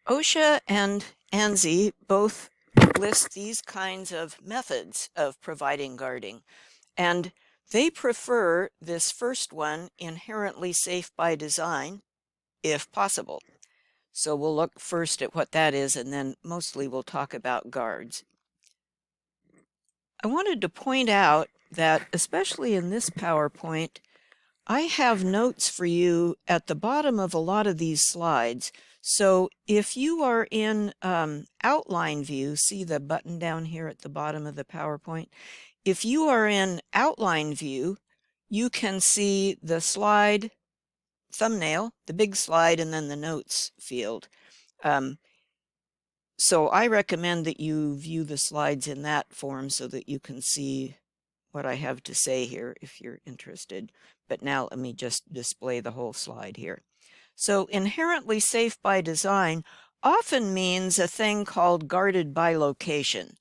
OSHA and ANSI both list these kinds of methods of providing guarding, and they prefer this first one, inherently safe by design, if possible. So we'll look first at what that is, and then mostly we'll talk about guards. I wanted to point out that, especially in this PowerPoint, I have notes for you at the bottom of a lot of these slides. So if you are in outline view, see the button down here at the bottom of the PowerPoint. If you are in outline view, you can see the slide thumbnail, the big slide, and then the notes field. So I recommend that you view the slides in that form so that you can see what I have to say here if you're interested. But now let me just display the whole slide here. So inherently safe by design often means a thing called guarded by location.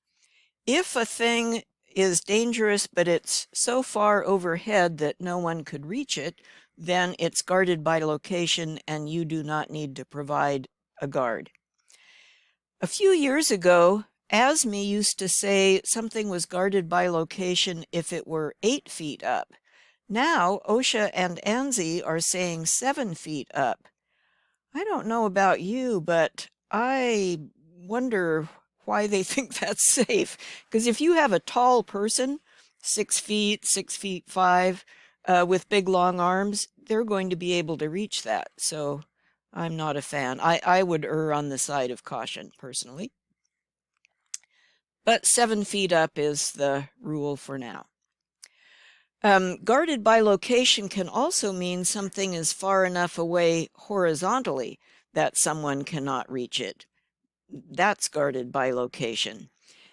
If a thing is dangerous but it's so far overhead that no one could reach it, then it's guarded by location and you do not need to provide a guard. A few years ago, ASME used to say something was guarded by location if it were 8 feet up. Now, OSHA and ANSI are saying 7 feet up. I don't know about you, but I wonder why they think that's safe. Because if you have a tall person, 6 feet, 6'5", with big long arms, they're going to be able to reach that. So I'm not a fan. I would err on the side of caution, personally. But 7 feet up is the rule for now. Guarded by location can also mean something is far enough away horizontally that someone cannot reach it. That's guarded by location.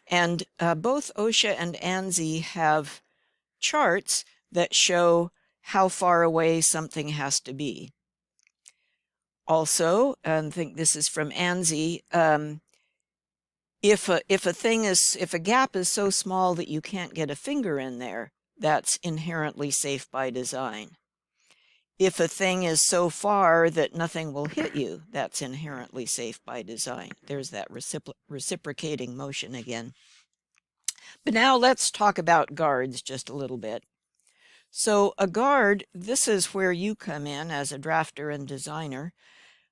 And both OSHA and ANSI have charts that show how far away something has to be. Also, and I think this is from ANSI, if a gap is so small that you can't get a finger in there, that's inherently safe by design. If a thing is so far that nothing will hit you, that's inherently safe by design. There's that reciprocating motion again. But now let's talk about guards just a little bit. So a guard, this is where you come in as a drafter and designer.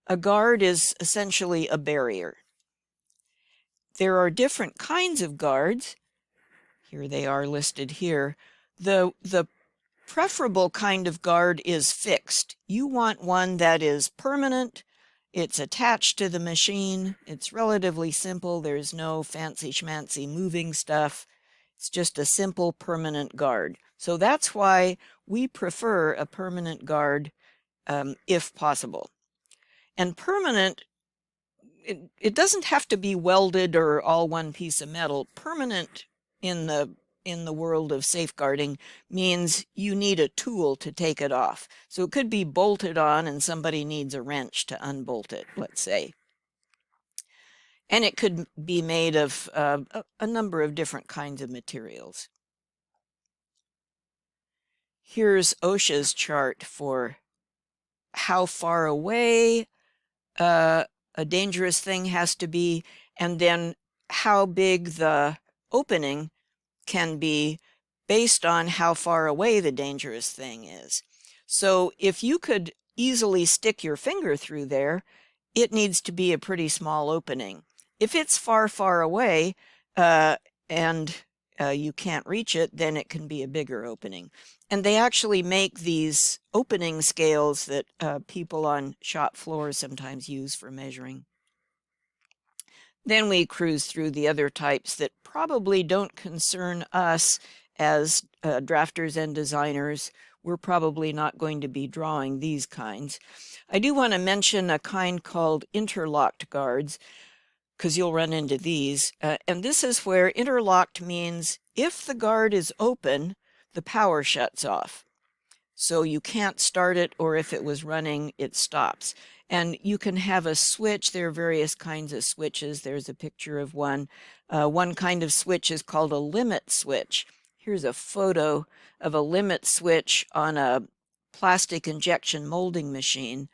A guard is essentially a barrier. There are different kinds of guards. Here they are listed here. The preferable kind of guard is fixed. You want one that is permanent. It's attached to the machine. It's relatively simple. There's no fancy schmancy moving stuff. It's just a simple permanent guard. So that's why we prefer a permanent guard if possible. And permanent, it doesn't have to be welded or all one piece of metal. Permanent in the world of safeguarding means you need a tool to take it off. So it could be bolted on and somebody needs a wrench to unbolt it, let's say. And it could be made of a number of different kinds of materials. Here's OSHA's chart for how far away a dangerous thing has to be, and then how big the opening can be based on how far away the dangerous thing is. So if you could easily stick your finger through there, it needs to be a pretty small opening. If it's far, far away and you can't reach it, then it can be a bigger opening. And they actually make these opening scales that people on shop floors sometimes use for measuring. Then we cruise through the other types that probably don't concern us as drafters and designers. We're probably not going to be drawing these kinds. I do want to mention a kind called interlocked guards, because you'll run into these. And this is where interlocked means if the guard is open, the power shuts off. So you can't start it, or if it was running, it stops. And you can have a switch. There are various kinds of switches. There's a picture of one. One kind of switch is called a limit switch. Here's a photo of a limit switch on a plastic injection molding machine.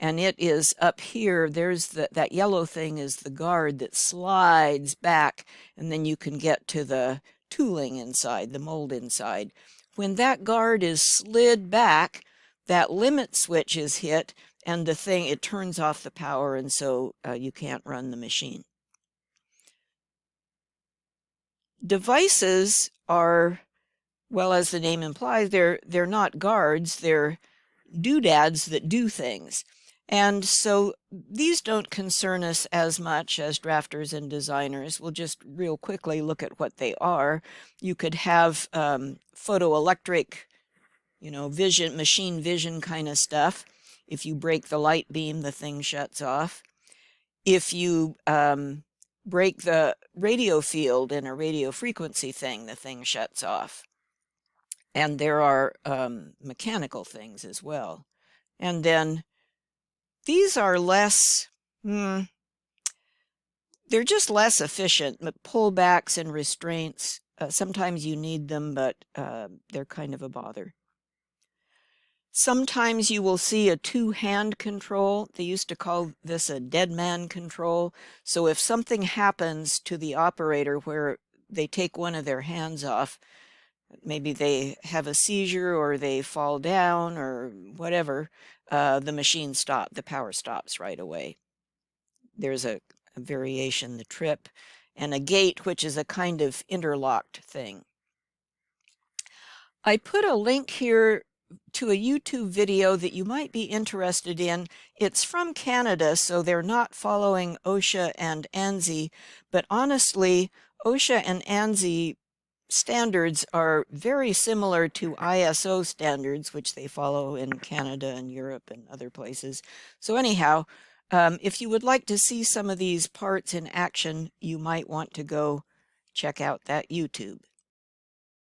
and it is up here. There's that yellow thing is the guard that slides back, and then you can get to the tooling inside, the mold inside. When that guard is slid back, that limit switch is hit, and the thing, it turns off the power, and so you can't run the machine. Devices are, well, as the name implies, they're not guards, they're doodads that do things. And so these don't concern us as much as drafters and designers. We'll just real quickly look at what they are. You could have photoelectric, vision, machine vision kind of stuff. If you break the light beam, the thing shuts off. If you break the radio field in a radio frequency thing, the thing shuts off. And there are mechanical things as well. And then these are less, they're just less efficient. Pullbacks and restraints, sometimes you need them, but they're kind of a bother. Sometimes you will see a two-hand control. They used to call this a dead man control. So if something happens to the operator where they take one of their hands off, maybe they have a seizure or they fall down or whatever, the machine stops, the power stops right away. There's a variation, the trip, and a gate, which is a kind of interlocked thing. I put a link here to a YouTube video that you might be interested in. It's from Canada, so they're not following OSHA and ANSI, but honestly, OSHA and ANSI standards are very similar to ISO standards, which they follow in Canada and Europe and other places. So anyhow, if you would like to see some of these parts in action, you might want to go check out that YouTube.